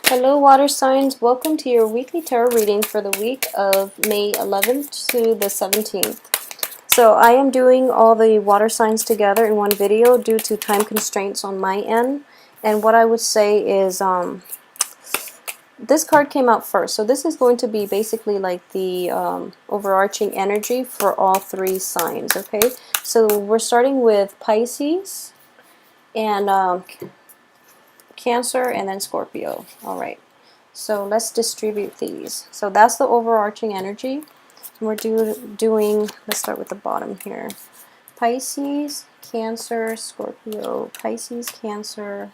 Hello, water signs. Welcome to your weekly tarot reading for the week of May 11th to the 17th. So I am doing all the water signs together in one video due to time constraints on my end. And what I would say is this card came out first. So this is going to be basically like the overarching energy for all three signs, okay? So we're starting with Pisces and Cancer and then Scorpio. All right. So let's distribute these. So that's the overarching energy. We're doing, let's start with the bottom here. Pisces, Cancer, Scorpio. Pisces, Cancer,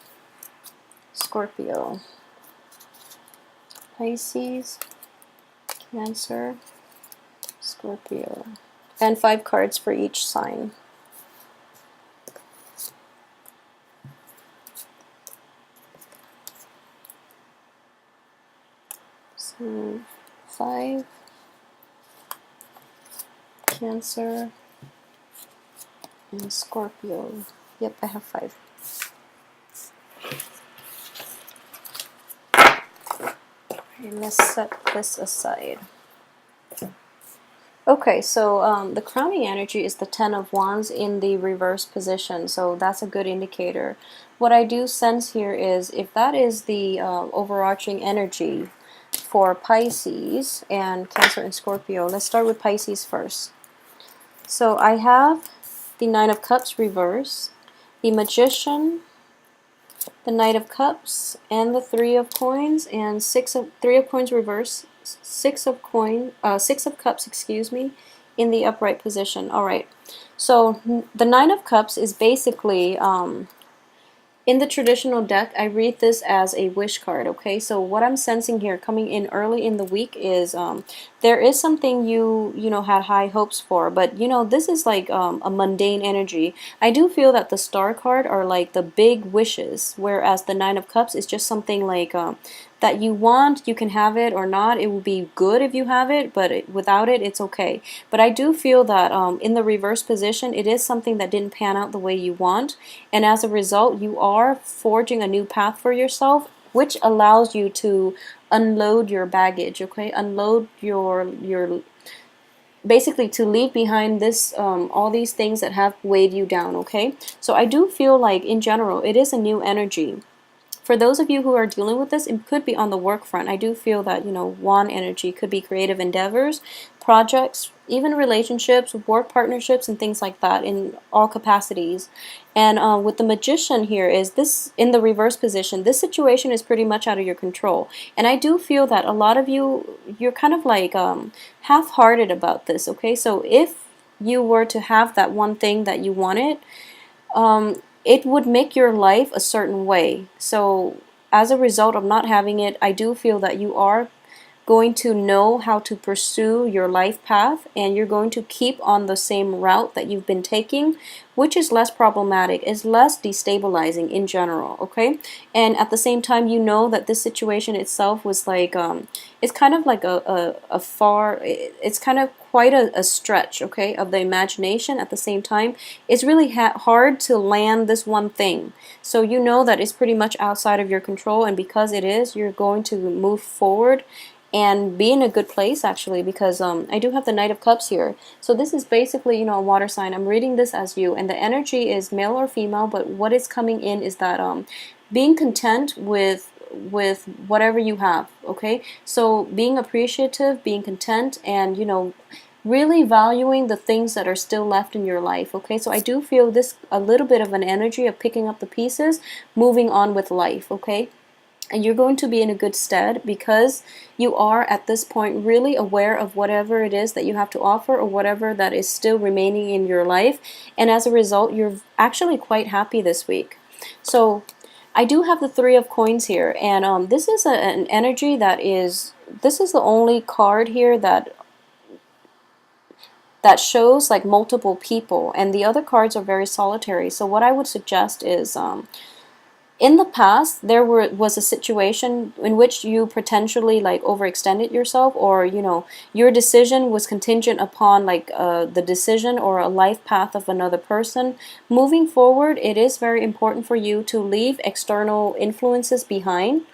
Scorpio. Pisces, Cancer, Scorpio. And 5 cards for each sign. So 5, Cancer, and Scorpio. Yep, I have 5. Okay, let's set this aside. Okay, so the crowning energy is the 10 of Wands in the reverse position, so that's a good indicator. What I do sense here is if that is the overarching energy for Pisces and Cancer and Scorpio, let's start with Pisces first. So I have the Nine of Cups reverse, the Magician, the Knight of Cups, and the Three of Coins, and Three of Coins reverse, Six of Cups, excuse me, in the upright position. All right. So the Nine of Cups is basically in the traditional deck, I read this as a wish card, okay? So what I'm sensing here coming in early in the week is there is something you know, had high hopes for, but, you know, this is like a mundane energy. I do feel that the Star card are like the big wishes, whereas the Nine of Cups is just something like that you want, you can have it or not. It will be good if you have it, but without it, it's okay. But I do feel that in the reverse position, it is something that didn't pan out the way you want, and as a result, you are forging a new path for yourself, which allows you to unload your baggage, okay? Unload your basically to leave behind this all these things that have weighed you down, okay? So I do feel like in general, it is a new energy. For those of you who are dealing with this, it could be on the work front. I do feel that, you know, Wand energy could be creative endeavors, projects, even relationships, work partnerships, and things like that in all capacities. And with the Magician here is this in the reverse position. This situation is pretty much out of your control. And I do feel that a lot of you, you're kind of like half-hearted about this, okay? So if you were to have that one thing that you wanted, it would make your life a certain way. So as a result of not having it, I do feel that you are going to know how to pursue your life path, and you're going to keep on the same route that you've been taking, which is less problematic, is less destabilizing in general, okay? And at the same time, you know that this situation itself was like, it's kind of like it's kind of quite a stretch, okay, of the imagination. At the same time, it's really hard to land this one thing. So you know that it's pretty much outside of your control, and because it is, you're going to move forward and be in a good place, actually, because I do have the Knight of Cups here. So this is basically, you know, a water sign. I'm reading this as you, and the energy is male or female, but what is coming in is that being content with whatever you have, okay? So being appreciative, being content, and, you know, really valuing the things that are still left in your life, okay? So I do feel this a little bit of an energy of picking up the pieces, moving on with life, okay? And you're going to be in a good stead because you are at this point really aware of whatever it is that you have to offer or whatever that is still remaining in your life. And as a result, you're actually quite happy this week. So I do have the Three of Coins here, and this is an energy that is, this is the only card here that shows like multiple people, and the other cards are very solitary. So what I would suggest is in the past, there was a situation in which you potentially like overextended yourself, or, you know, your decision was contingent upon like the decision or a life path of another person. Moving forward, it is very important for you to leave external influences behind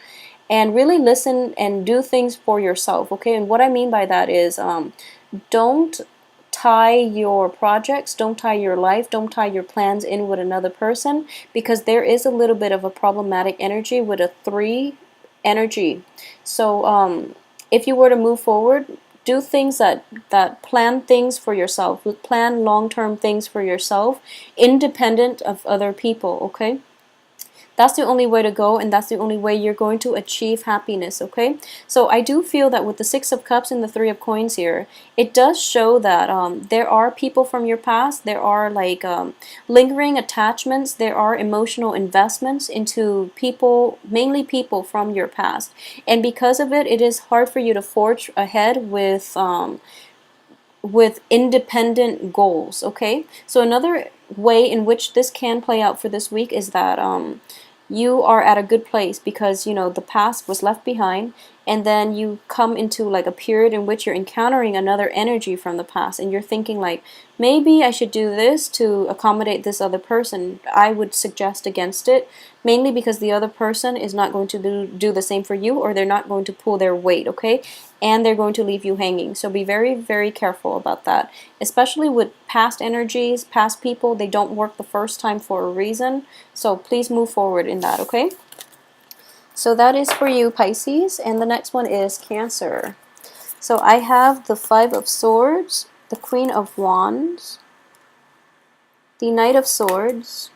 and really listen and do things for yourself, okay? And what I mean by that is don't tie your projects, don't tie your life, don't tie your plans in with another person, because there is a little bit of a problematic energy with a 3 energy. So if you were to move forward, do things that plan things for yourself, plan long-term things for yourself, independent of other people, okay? That's the only way to go, and that's the only way you're going to achieve happiness, okay? So I do feel that with the Six of Cups and the Three of Coins here, it does show that there are people from your past, there are like lingering attachments, there are emotional investments into people, mainly people from your past. And because of it, it is hard for you to forge ahead with independent goals, okay? So another way in which this can play out for this week is that you are at a good place because, you know, the past was left behind, and then you come into like a period in which you're encountering another energy from the past, and you're thinking like, maybe I should do this to accommodate this other person. I would suggest against it, mainly because the other person is not going to do the same for you, or they're not going to pull their weight, okay? And they're going to leave you hanging. So be very, very careful about that. Especially with past energies, past people, they don't work the first time for a reason. So please move forward in that, okay? So that is for you, Pisces. And the next one is Cancer. So I have the Five of Swords, the Queen of Wands, the Knight of Swords,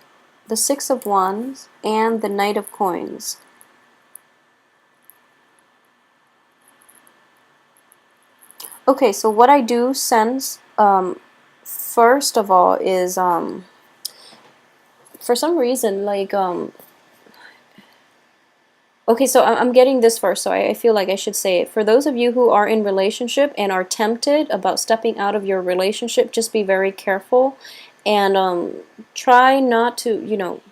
the Six of Wands, and the Knight of Coins. Okay, so what I do sense, first of all, is for some reason, like, okay, so I'm getting this first, so I feel like I should say it. For those of you who are in relationship and are tempted about stepping out of your relationship, just be very careful and try not to, you know,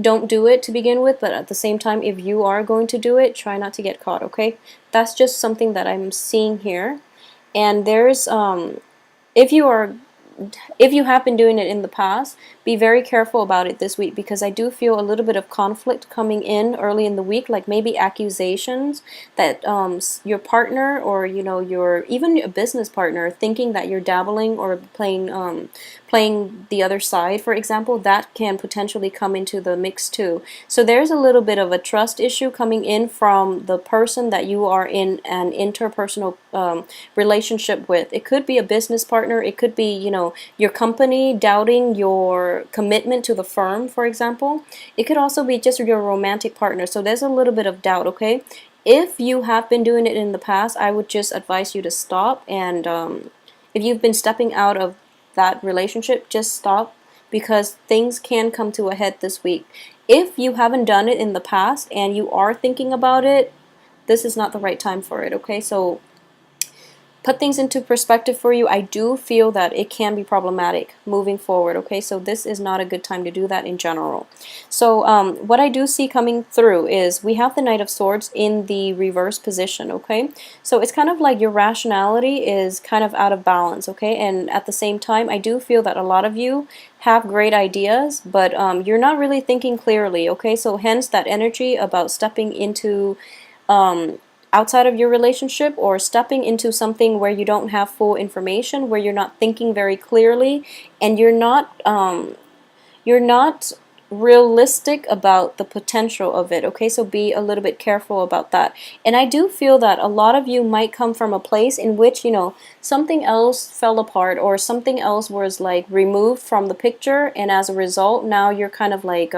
don't do it to begin with, but at the same time, if you are going to do it, try not to get caught, okay? That's just something that I'm seeing here. And there's if you are if you have been doing it in the past, be very careful about it this week, because I do feel a little bit of conflict coming in early in the week, like maybe accusations that your partner, or you know, your even a business partner, thinking that you're dabbling or playing the other side, for example, that can potentially come into the mix too. So there's a little bit of a trust issue coming in from the person that you are in an interpersonal relationship with. It could be a business partner, it could be, you know, your company doubting your commitment to the firm, for example. It could also be just your romantic partner. So there's a little bit of doubt, okay? If you have been doing it in the past, I would just advise you to stop. And if you've been stepping out of that relationship, just stop, because things can come to a head this week. If you haven't done it in the past and you are thinking about it, this is not the right time for it, okay? So put things into perspective for you. I do feel that it can be problematic moving forward, okay? So this is not a good time to do that in general. So what I do see coming through is we have the Knight of Swords in the reverse position, okay? So it's kind of like your rationality is kind of out of balance, okay? And at the same time, I do feel that a lot of you have great ideas, but you're not really thinking clearly, okay? So hence that energy about stepping into outside of your relationship, or stepping into something where you don't have full information, where you're not thinking very clearly, and you're not realistic about the potential of it, okay? So be a little bit careful about that. And I do feel that a lot of you might come from a place in which, you know, something else fell apart, or something else was like removed from the picture, and as a result, now you're kind of like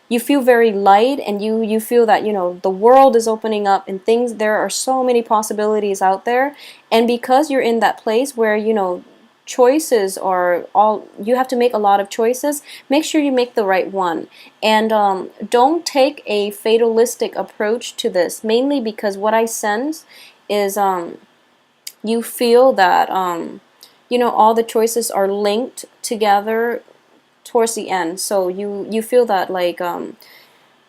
you feel very light, and you feel that, you know, the world is opening up and things, there are so many possibilities out there. And because you're in that place where, you know, choices are all, you have to make a lot of choices, make sure you make the right one. And don't take a fatalistic approach to this, mainly because what I sense is you feel that you know, all the choices are linked together towards the end. So you feel that like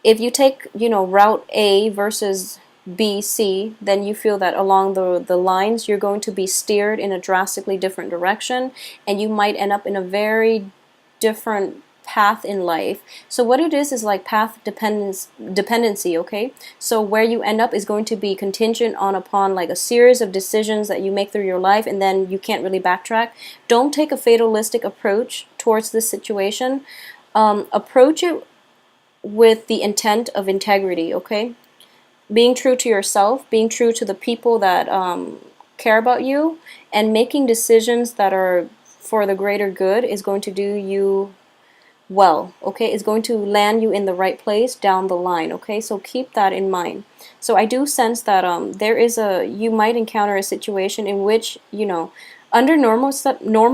if you take, you know, route A versus B, C, then you feel that along the lines you're going to be steered in a drastically different direction, and you might end up in a very different path in life. So what it is like path dependency, okay? So where you end up is going to be contingent on upon like a series of decisions that you make through your life, and then you can't really backtrack. Don't take a fatalistic approach towards this situation. Approach it with the intent of integrity, okay? Being true to yourself, being true to the people that care about you, and making decisions that are for the greater good is going to do you well, okay? It's going to land you in the right place down the line, okay? So keep that in mind. So I do sense that you might encounter a situation in which, you know, under normal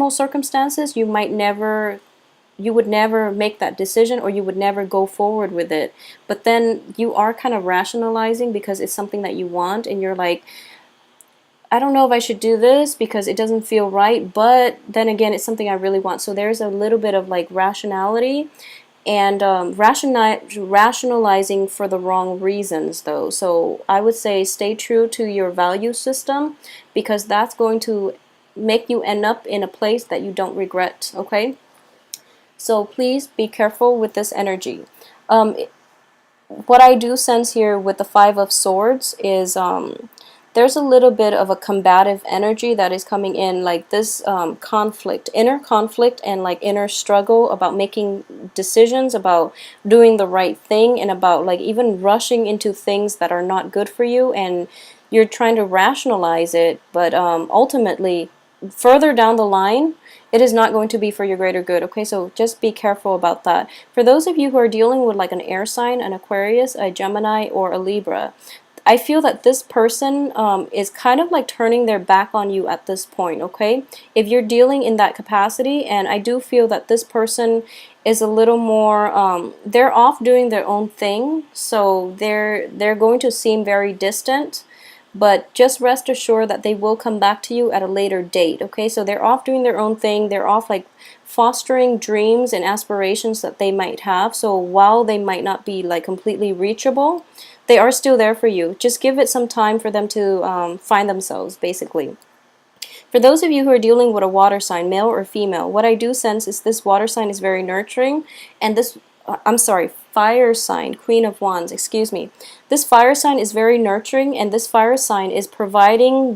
circumstances, you would never make that decision, or you would never go forward with it. But then you are kind of rationalizing because it's something that you want, and you're like, I don't know if I should do this because it doesn't feel right, but then again, it's something I really want. So there's a little bit of like rationality and rationalizing for the wrong reasons, though. So I would say stay true to your value system, because that's going to make you end up in a place that you don't regret, okay? So please be careful with this energy. What I do sense here with the Five of Swords is there's a little bit of a combative energy that is coming in, like this conflict, inner conflict, and like inner struggle about making decisions, about doing the right thing, and about like even rushing into things that are not good for you, and you're trying to rationalize it, but ultimately further down the line it is not going to be for your greater good, okay? So just be careful about that. For those of you who are dealing with like an air sign, an Aquarius, a Gemini, or a Libra, I feel that this person is kind of like turning their back on you at this point, okay? If you're dealing in that capacity, and I do feel that this person is a little more, they're off doing their own thing, so they're going to seem very distant, but just rest assured that they will come back to you at a later date, okay? So they're off doing their own thing, they're off like fostering dreams and aspirations that they might have. So while they might not be like completely reachable, they are still there for you. Just give it some time for them to find themselves, basically. For those of you who are dealing with a water sign, male or female, what I do sense is this water sign is very nurturing, and this, fire sign, Queen of Wands, excuse me. This fire sign is very nurturing, and this fire sign is providing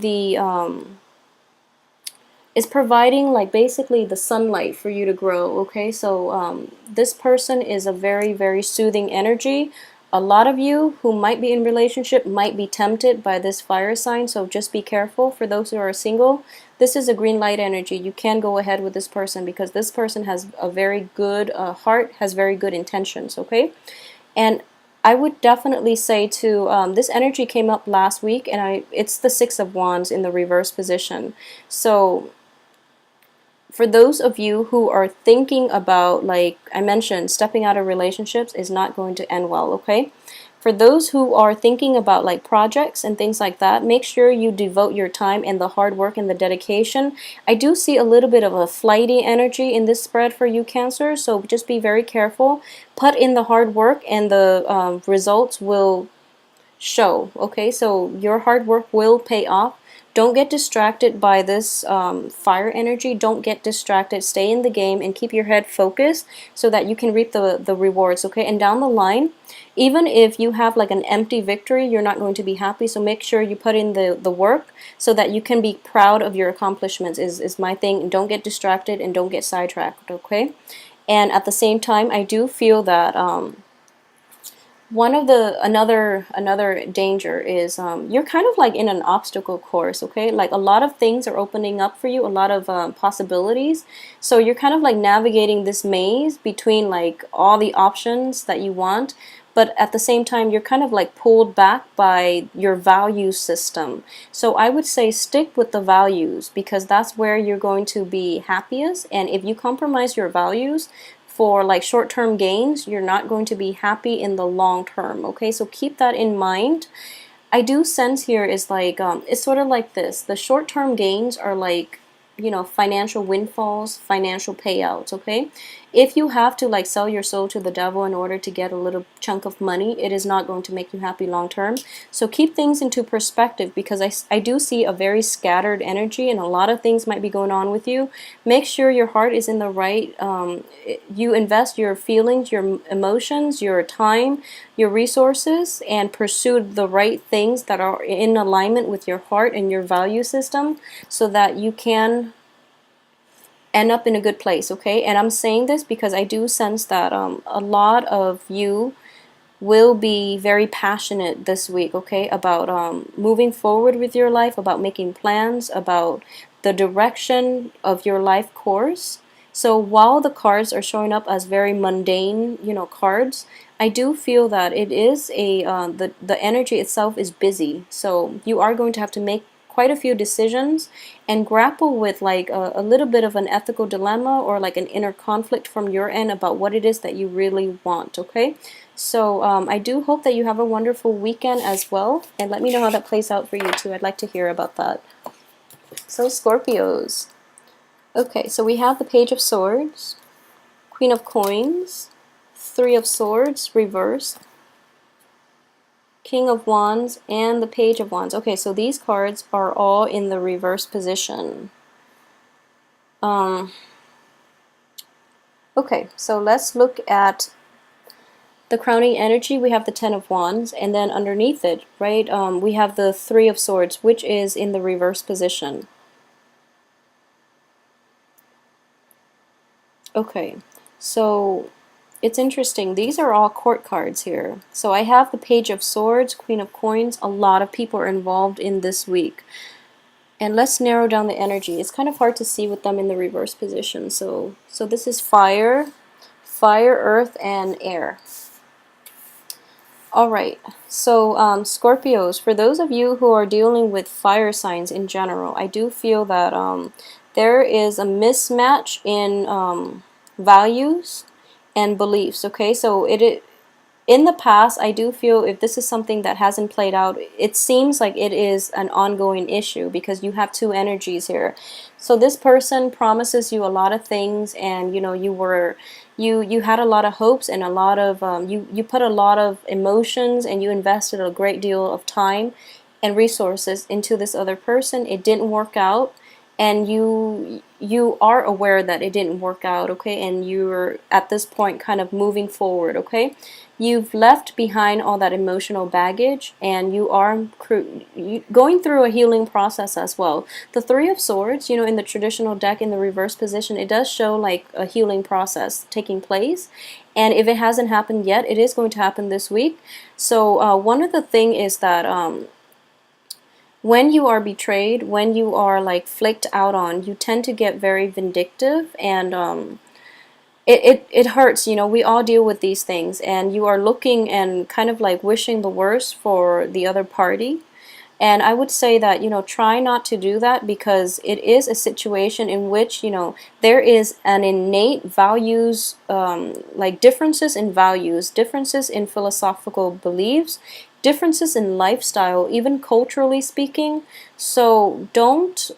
like basically the sunlight for you to grow, okay? So this person is a very, very soothing energy. A lot of you who might be in relationship might be tempted by this fire sign, so just be careful. For those who are single, this is a green light energy. You can go ahead with this person, because this person has a very good heart, has very good intentions, okay? And I would definitely say to this energy came up last week, and it's the Six of Wands in the reverse position. So for those of you who are thinking about, like I mentioned, stepping out of relationships is not going to end well, okay? For those who are thinking about like projects and things like that, make sure you devote your time and the hard work and the dedication. I do see a little bit of a flighty energy in this spread for you, Cancer, so just be very careful. Put in the hard work, and the results will show, okay? So your hard work will pay off. Don't get distracted by this fire energy. Don't get distracted. Stay in the game and keep your head focused so that you can reap the rewards, okay? And down the line, even if you have like an empty victory, you're not going to be happy. So make sure you put in the work so that you can be proud of your accomplishments is my thing. And don't get distracted and don't get sidetracked, okay? And at the same time, I do feel that one of the another danger is you're kind of like in an obstacle course, okay? Like a lot of things are opening up for you, a lot of possibilities. So you're kind of like navigating this maze between like all the options that you want, but at the same time you're kind of like pulled back by your value system. So I would say stick with the values, because that's where you're going to be happiest. And if you compromise your values for like short-term gains, you're not going to be happy in the long term, okay? So keep that in mind. I do sense here is like it's sort of like this. The short-term gains are like, you know, financial windfalls, financial payouts, okay? if you have to like sell your soul to the devil in order to get a little chunk of money, it is not going to make you happy long term. So keep things into perspective, because I do see a very scattered energy and a lot of things might be going on with you. Make sure your heart is in the right, you invest your feelings, your emotions, your time, your resources, and pursue the right things that are in alignment with your heart and your value system, so that you can end up in a good place, okay? And I'm saying this because I do sense that a lot of you will be very passionate this week, okay, about moving forward with your life, about making plans, about the direction of your life course. So while the cards are showing up as very mundane, cards, I do feel that it is the energy itself is busy. So you are going to have to make quite a few decisions and grapple with like a little bit of an ethical dilemma or like an inner conflict from your end about what it is that you really want, okay? So I do hope that you have a wonderful weekend as well, and let me know how that plays out for you too. I'd like to hear about that. So Scorpios. Okay, so we have the Page of Swords, Queen of Coins, Three of Swords reversed, King of Wands, and the Page of Wands. Okay, so these cards are all in the reverse position. Okay, so let's look at the crowning energy. We have the Ten of Wands, and then underneath it, right, we have the Three of Swords, which is in the reverse position. Okay, so it's interesting. These are all court cards here. So I have the Page of Swords, Queen of Coins. A lot of people are involved in this week. And let's narrow down the energy. It's kind of hard to see with them in the reverse position. So this is fire, earth, and air. Alright, so Scorpios, for those of you who are dealing with fire signs in general, I do feel that there is a mismatch in values and beliefs, okay? So in the past, I do feel if this is something that hasn't played out, it seems like it is an ongoing issue because you have two energies here. So this person promises you a lot of things, and you had a lot of hopes and a lot of you put a lot of emotions, and you invested a great deal of time and resources into this other person. It didn't work out, and you are aware that it didn't work out, okay? And you're at this point kind of moving forward, okay? You've left behind all that emotional baggage, and you are going through a healing process as well. The Three of Swords, in the traditional deck in the reverse position, it does show like a healing process taking place. And if it hasn't happened yet, it is going to happen this week. So one of the things is that when you are betrayed, when you are like flicked out on, you tend to get very vindictive, and it hurts. We all deal with these things, and you are looking and kind of like wishing the worst for the other party. And I would say that, try not to do that, because it is a situation in which, there is an innate values, like differences in values, differences in philosophical beliefs, differences in lifestyle, even culturally speaking. So don't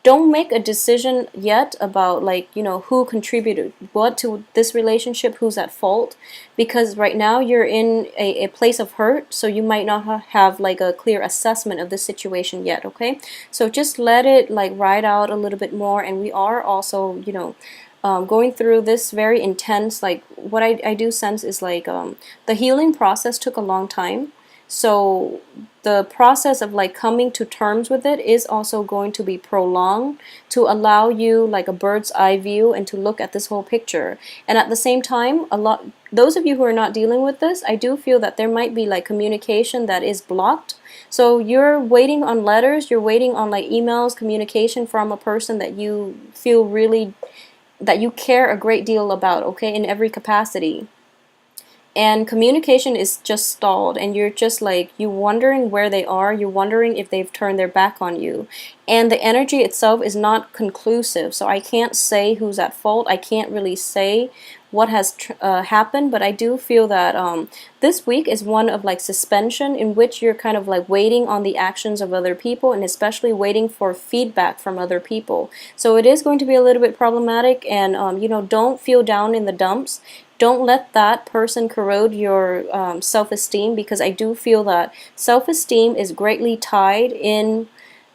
make a decision yet about like who contributed what to this relationship, who's at fault, because right now you're in a place of hurt, so you might not have like a clear assessment of the situation yet, okay? So just let it like ride out a little bit more. And we are also going through this very intense, like what I do sense is like the healing process took a long time. So the process of like coming to terms with it is also going to be prolonged, to allow you like a bird's eye view and to look at this whole picture. And at the same time, those of you who are not dealing with this, I do feel that there might be like communication that is blocked. So you're waiting on letters, you're waiting on like emails, communication from a person that you feel really, that you care a great deal about, okay, in every capacity. And communication is just stalled, and you're just like, you're wondering where they are, you're wondering if they've turned their back on you. And the energy itself is not conclusive, so I can't say who's at fault. I can't really say what has happened, but I do feel that this week is one of like suspension, in which you're kind of like waiting on the actions of other people, and especially waiting for feedback from other people. So it is going to be a little bit problematic, and you know, don't feel down in the dumps. Don't let that person corrode your self-esteem, because I do feel that self-esteem is greatly tied in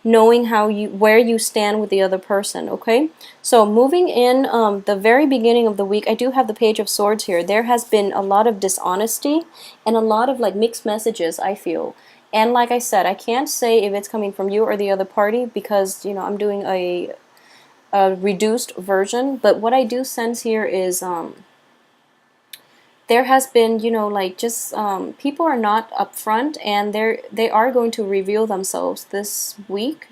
knowing how you where you stand with the other person. Okay, so moving in the very beginning of the week, I do have the Page of Swords here. There has been a lot of dishonesty and a lot of like mixed messages, I feel. And like I said, I can't say if it's coming from you or the other party, because you know, I'm doing a reduced version. But what I do sense here is there has been, you know, like just people are not upfront, and they are going to reveal themselves this week,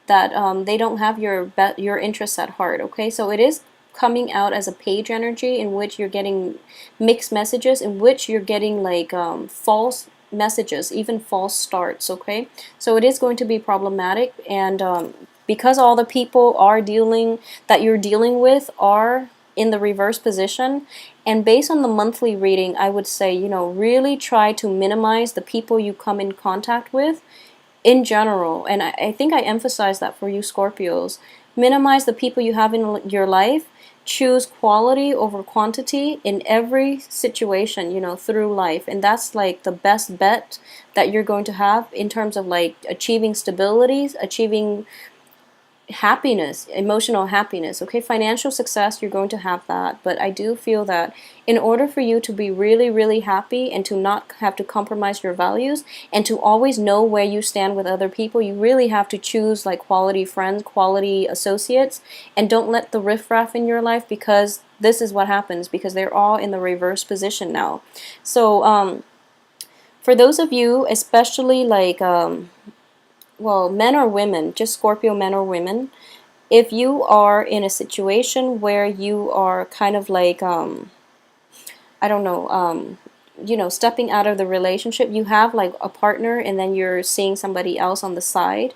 that they don't have your interests at heart. Okay, so it is coming out as a page energy, in which you're getting mixed messages, in which you're getting like false messages, even false starts. Okay, so it is going to be problematic, and because all the people are dealing that you're dealing with are in the reverse position, and based on the monthly reading, I would say, you know, really try to minimize the people you come in contact with in general. And I think I emphasize that for you Scorpios. Minimize the people you have in your life. Choose quality over quantity in every situation, you know, through life. And that's like the best bet that you're going to have in terms of like achieving stability, achieving happiness, emotional happiness. Okay, financial success, you're going to have that, but I do feel that in order for you to be really, really happy, and to not have to compromise your values, and to always know where you stand with other people, you really have to choose like quality friends, quality associates, and don't let the riffraff in your life, because this is what happens, because they're all in the reverse position now. So for those of you, especially like well, men or women, just Scorpio men or women, if you are in a situation where you are kind of like, I don't know, you know, stepping out of the relationship, you have like a partner and then you're seeing somebody else on the side.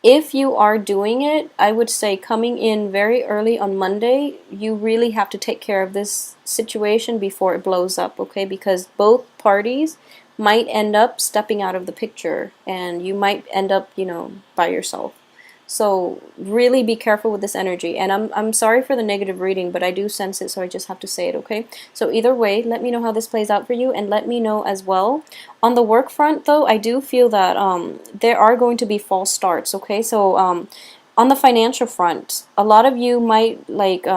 If you are doing it, I would say coming in very early on Monday, you really have to take care of this situation before it blows up, okay? Because both parties might end up stepping out of the picture, and you might end up, you know, by yourself. So really be careful with this energy. And I'm sorry for the negative reading, but I do sense it, so I just have to say it, okay? So either way, let me know how this plays out for you, and let me know as well. On the work front, though, I do feel that there are going to be false starts, okay? So on the financial front, a lot of you might like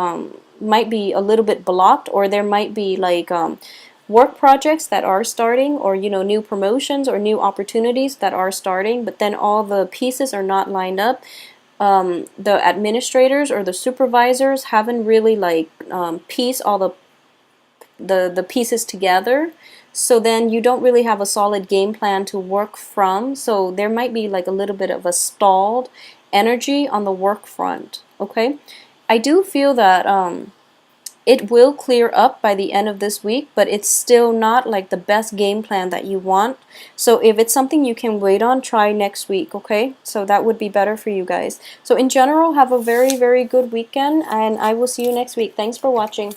might be a little bit blocked, or there might be like work projects that are starting, or you know, new promotions or new opportunities that are starting, but then all the pieces are not lined up. The administrators or the supervisors haven't really like pieced all the pieces together, so then you don't really have a solid game plan to work from. So there might be like a little bit of a stalled energy on the work front. Okay, I do feel that it will clear up by the end of this week, but it's still not like the best game plan that you want. So if it's something you can wait on, try next week, okay? So that would be better for you guys. So in general, have a very, very good weekend, and I will see you next week. Thanks for watching.